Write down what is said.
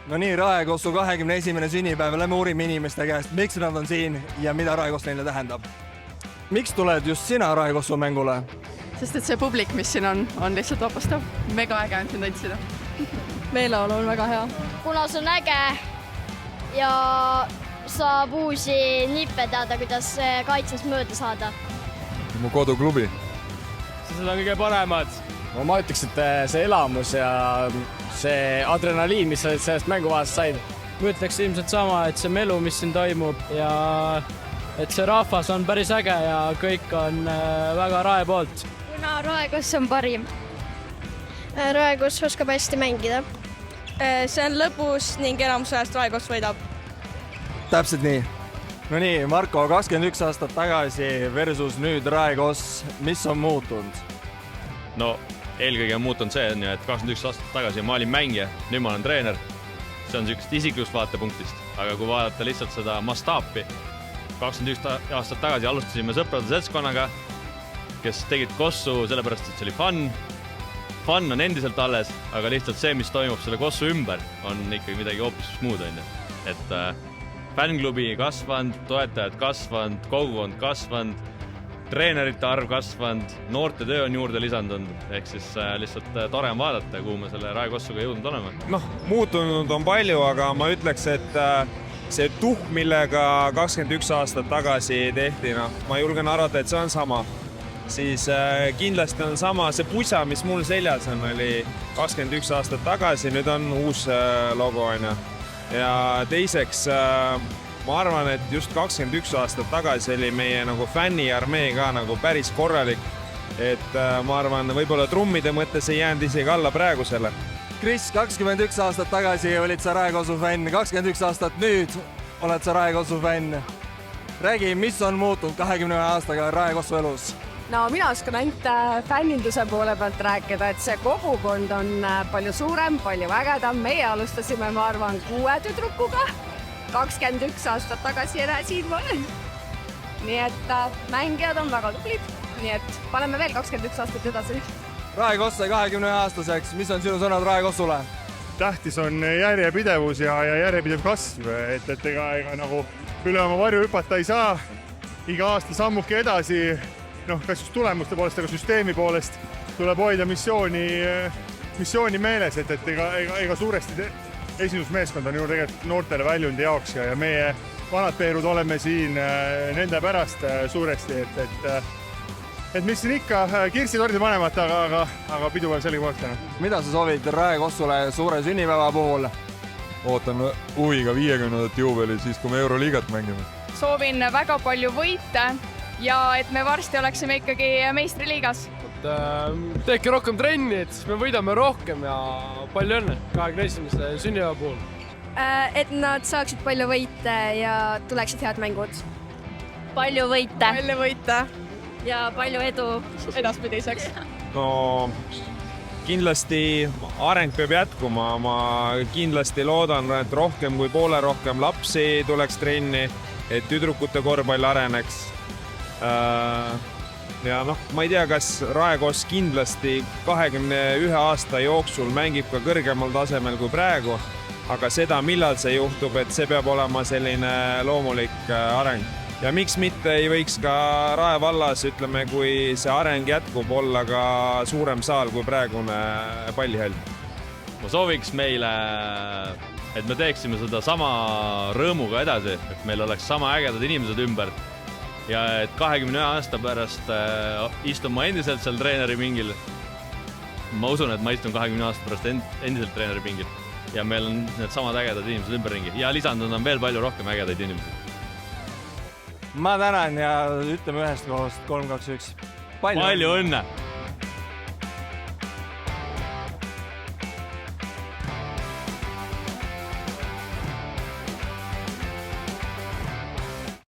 No nii, Raekossu 21. sünnipäev, lähme uurime inimeste käest, miks nad on siin ja mida Raekoss neile tähendab. Miks tuled just sina Raekossu mängule? Sest et see publik, mis siin on lihtsalt vapastav. Mega äge on siin tantsida. Meeleolu on väga hea. Kuna see on äge ja saab uusi nippe teada, kuidas kaitsest mööda saada. Mu koduklubi. Need on kõige paremad. Ma ütleks, et see elamus ja see adrenaliin, mis sellest mänguvahast said. Ma ütleks ilmselt sama, et see melu, mis siin toimub ja et see rahvas on päris äge ja kõik on väga Rae poolt. Kuna Raekoss on parim. Raekoss oskab hästi mängida. See on lõbus ning enamus ajast Raekoss võidab. Täpselt nii. No nii, Marko, 21 aastat tagasi versus nüüd Raekoss, mis on muutunud? No eelkõige on muutunud see, et 21 aastat tagasi ma olin mängija, nüüd ma olen treener. See on niisugust isiklikust vaatepunktist, aga kui vaadata lihtsalt seda mastaapi, 21 aastat tagasi alustasime sõprade seltskonnaga, kes tegid kossu sellepärast, et see oli fun. Fun on endiselt alles, aga lihtsalt see, mis toimub selle kossu ümber, on ikkagi midagi hoopis muud. Et fännklubi kasvanud, toetajad kasvanud, kogukond kasvanud, treenerite arv kasvanud, noorte töö on juurde lisandunud, ehk siis lihtsalt tore on vaadata, kuhu me selle Raekossuga jõudnud oleme. Muutunud on palju, aga ma ütleks, et see tuhk, millega 21 aastat tagasi tehti, ma julgen arvata, et see on sama. Siis kindlasti on sama see pusa, mis mul seljas on, oli 21 aastat tagasi, nüüd on uus logo. Ja teiseks, ma arvan, et just 21 aastat tagasi oli meie fänniarmee ka päris korralik. Et ma arvan, võib-olla trummide mõttes ei jäänud isegi alla praegusele. Kris, 21 aastat tagasi olid sa Raekossu fänn, 21 aastat nüüd oled sa Raekossu fänn. Räägi, mis on muutunud 21 aastaga Raekossu elus? No mina oskan ainult fänninduse poole pealt rääkida, et see kogukond on palju suurem, palju ägedam. Meie alustasime, ma arvan, 6 tüdrukuga. 21 aastat tagasi ja siin ma olen. Nii et mängijad on väga tublid. Nii et paneme veel 21 aastat edasi. Raekoss sai 20 aastaseks. Mis on sinu sõnad Raekossule? Tähtis on järjepidevus ja järjepidev kasv. Et ega üle oma varju hüpata ei saa. Iga aasta sammuke edasi. Kas just tulemuste poolest, aga süsteemi poolest tuleb hoida missiooni meeles, et ega suuresti esindusmeeskond on ju tegelikult noortele väljundi jaoks ja meie vanad peerud oleme siin nende pärast suuresti, et mis siin ikka kirsitordi panemat, aga pidupäev sellegipoolest. Mida sa soovid Raekossule suure sünnipäeva puhul? Ootan huviga 50. juubeli, siis kui me Euroliigat mängime. Soovin väga palju võite ja et me varsti oleksime ikkagi meistriliigas. Tehke rohkem trenni, et me võidame rohkem ja palju õnne 21. sünnipäeva puhul. Et nad saaksid palju võite ja tuleksid head mängud. Palju võite. Palju võite. Ja palju edu edaspidiseks. No kindlasti areng peab jätkuma. Ma kindlasti loodan, et rohkem kui poole rohkem lapsi tuleks trenni, et tüdrukute korvpall areneks. Ja ma ei tea, kas Raekoss kindlasti 21 aasta jooksul mängib ka kõrgemal tasemel kui praegu, aga seda, millal see juhtub, et see peab olema selline loomulik areng. Ja miks mitte ei võiks ka Rae vallas, ütleme, kui see areng jätkub, olla ka suurem saal kui praegune pallihall. Ma sooviks meile, et me teeksime seda sama rõõmuga edasi, et meil oleks sama ägedad inimesed ümber. Ja et 21 aasta pärast istun ma endiselt seal treeneri pingil. Ma usun, et ma istun 20 aasta pärast endiselt treeneri pingil. Ja meil on need samad ägedad inimesed ümberringi. Ja lisandunud on veel palju rohkem ägedaid inimesi. Ma tänan ja ütleme ühest kohast 3, 2, 1. Palju õnne!